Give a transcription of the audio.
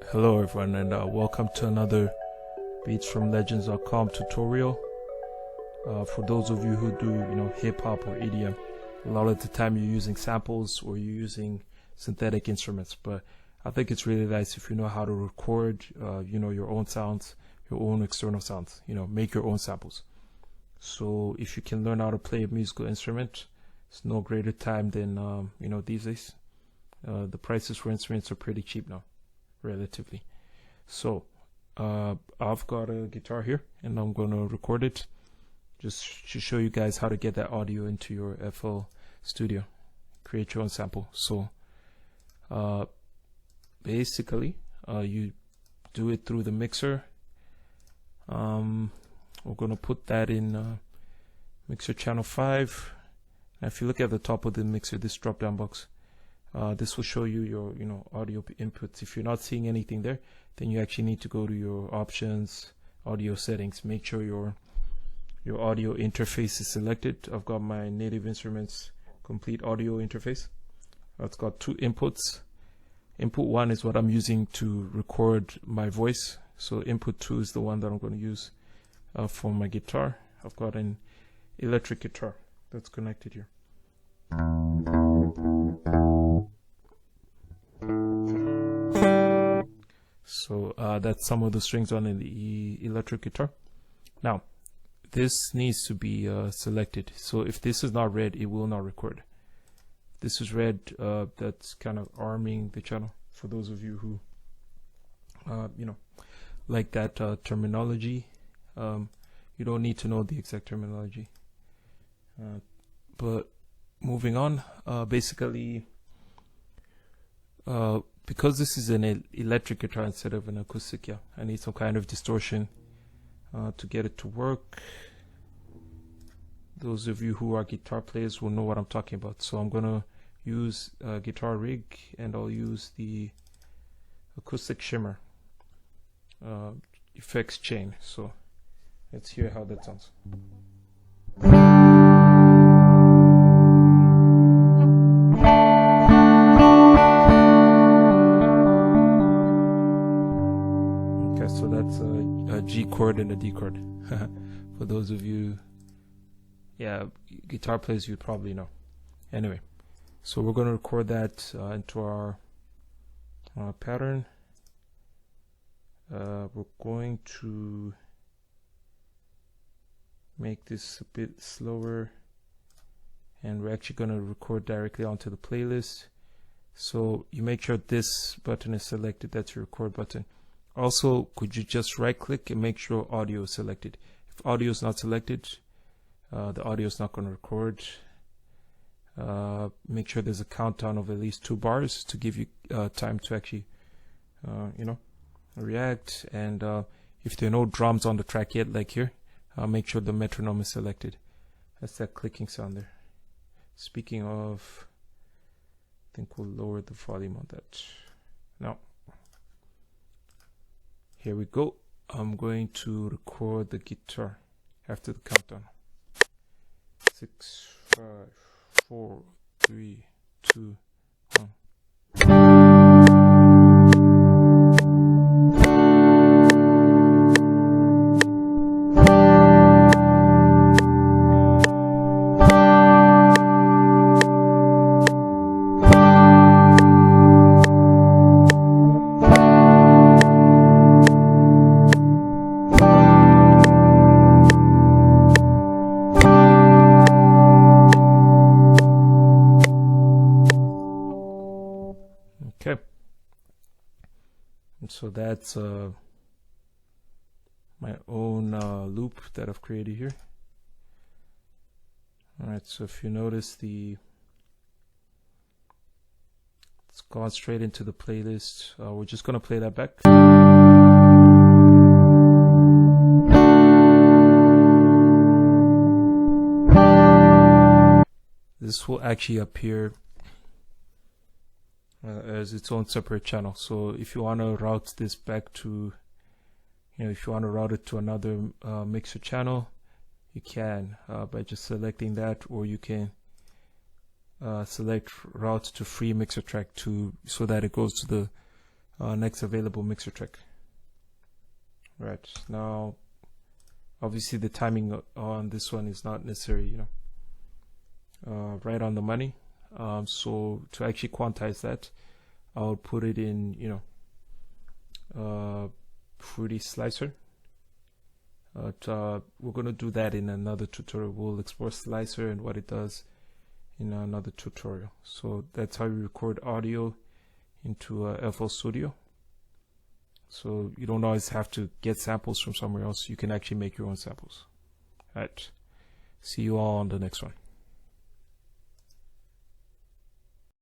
Hello everyone, and welcome to another beatsfromlegends.com tutorial. For those of you who do hip hop or EDM, a lot of the time you're using samples or you're using synthetic instruments, but I think it's really nice if you know how to record your own sounds, your own external sounds, make your own samples. So if you can learn how to play a musical instrument, it's no greater time than these days. The prices for instruments are pretty cheap now, relatively. So I've got a guitar here and I'm going to record it just to show you guys how to get that audio into your FL Studio, create your own sample. So basically you do it through the mixer. We're going to put that in mixer channel 5. And if you look at the top of the mixer, this drop down box, this will show you your audio inputs. If you're not seeing anything there, then you actually need to go to your options, audio settings, make sure your audio interface is selected. I've got my Native Instruments complete audio interface. It's got 2 inputs. Input 1 is what I'm using to record my voice, so input 2 is the one that I'm going to use for my guitar. I've got an electric guitar that's connected here. So that's some of the strings on the electric guitar. Now this needs to be selected, so if this is not red, it will not record. This is red, that's kind of arming the channel. For those of you who like that terminology, you don't need to know the exact terminology, but moving on, basically because this is an electric guitar instead of an acoustic, I need some kind of distortion to get it to work. Those of you who are guitar players will know what I'm talking about. So I'm gonna use Guitar Rig, and I'll use the acoustic shimmer effects chain. So let's hear how that sounds. So that's a G chord and a D chord. For those of you, guitar players, you probably know. Anyway, so we're going to record that into our pattern. We're going to make this a bit slower, and we're actually going to record directly onto the playlist. So you make sure this button is selected. That's your record button. Also, could you just right click and make sure audio is selected? If audio is not selected, the audio is not going to record. Make sure there's a countdown of at least 2 bars to give you time to actually react. And if there are no drums on the track yet, like here, make sure the metronome is selected. That's that clicking sound there. Speaking of, I think we'll lower the volume on that. Now here we go. I'm going to record the guitar after the countdown. 6, 5, 4, 3, 2, 1. Okay, so that's my own loop that I've created here. Alright, so if you notice, it's gone straight into the playlist. We're just going to play that back. This will actually appear as its own separate channel. So if you want to route this back to, if you want to route it to another mixer channel, you can by just selecting that, or you can select route to free mixer track so that it goes to the next available mixer track. Right, now obviously the timing on this one is not necessarily, right on the money. So to actually quantize that, I'll put it in, Fruity Slicer. We're going to do that in another tutorial. We'll explore Slicer and what it does in another tutorial. So that's how you record audio into FL Studio. So you don't always have to get samples from somewhere else. You can actually make your own samples. All right. See you all on the next one.